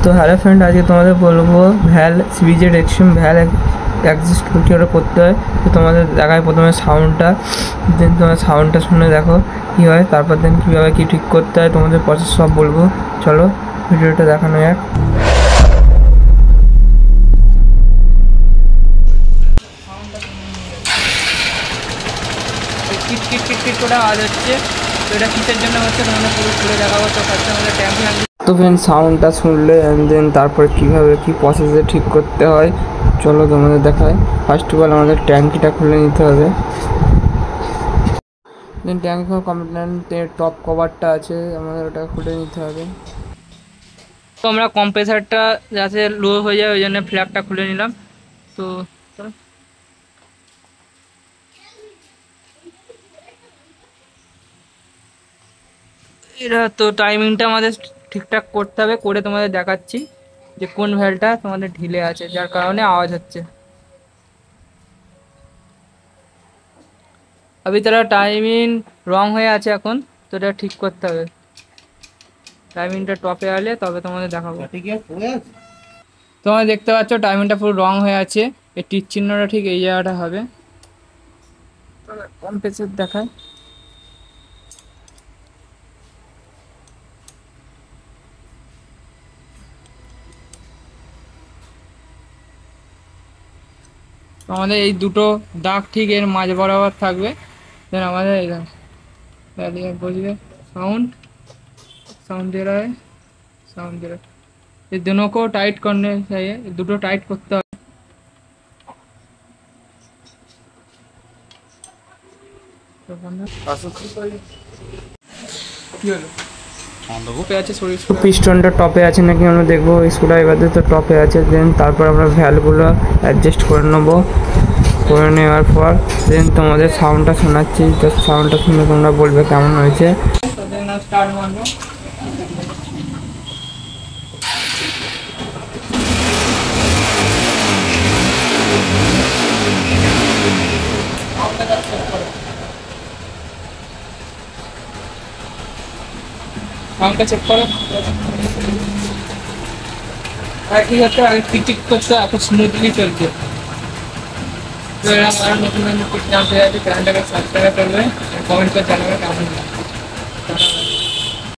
তো hello friend, আজকে তোমাদের বলবো ভ্যাল সিবিজেড এক্সট্রিম ভ্যাল অ্যাডজাস্ট কীভাবে করতে হয়। তো তোমাদের দেখায় প্রথমে সাউন্ডটা, দেন তোমার সাউন্ডটা শুনে দেখো কী হয়, তারপর দেন কীভাবে কী ঠিক করতে হয় তোমাদের প্রসেস সব বলবো। চলো ভিডিওটা দেখানো যাক। কিট কিট কিট কিট করে আওয়াজ হচ্ছে, তো এটা কিসের জন্য হচ্ছে তোমাদের পুরো খুলে দেখাবো। তো ফার্স্টে আমাদের ট্যাঙ্ক তো ফ্রেন্ড সাউন্ডটা শুনলে অ্যান্ড দেন তারপরে কীভাবে কী প্রসেসে ঠিক করতে হয় চলো তোমাদের দেখায়। ফার্স্ট অফ অল আমাদের ট্যাঙ্কিটা খুলে নিতে হবে। দেন ট্যাঙ্ক কম্পোনেন্টের টপ কভারটা আছে আমাদের ওটা খুলে নিতে হবে। তো আমরা কম্প্রেসারটা যাতে লো হয়ে যায় ওই জন্য ফ্ল্যাপটা খুলে নিলাম। তো এটা তো টাইমিংটা আমাদের ঠিকঠাক করতে হবে, করে তোমাদের দেখাচ্ছি যে কোন ভ্যালটা তোমাদের ঢিলে আছে যার কারণে আওয়াজ হচ্ছে। अभी তারা টাইমিং রং হয়ে আছে এখন, তো এটা ঠিক করতে হবে। টাইমিংটা টপে আলে তবে তোমাদের দেখাবো। তোমরা দেখতে পাচ্ছ টাইমিংটা পুরো রং হয়ে আছে, এই টিক চিহ্নটা ঠিক এই জায়গাটা হবে। কম্প্রেসার দেখায়, আমাদের এই দুটো দাগ ঠিক এর মাঝ বরাবর থাকবে। देन আমাদের बजবে साउंड साउंड दे रहा है, साउंड दे रहा है। ये दोनों को टाइट करने चाहिए, দুটো টাইট করতে হবে। পিস্টনটা টপে আছে নাকি আমরা দেখবো, স্ক্রুড্রাইভারে তো টপে আছে। দেন তারপর আমরা ভ্যালগুলো অ্যাডজাস্ট করে নেবো, করে নেওয়ার পর দেন তোমাদের সাউন্ডটা শোনাচ্ছি। তো সাউন্ডটা শুনে তোমরা বলবে কেমন হয়েছে। সাউন্ডটা চেক করো, কি হচ্ছে আগে টিক করতে এখন স্মুথলি চলছে। তো এরা আমার নতুন নতুন টিপ জানতে চাইছে, চ্যানেলটাকে সাবস্ক্রাইব করবে, কমেন্ট করে জানাবে কেমন লাগে।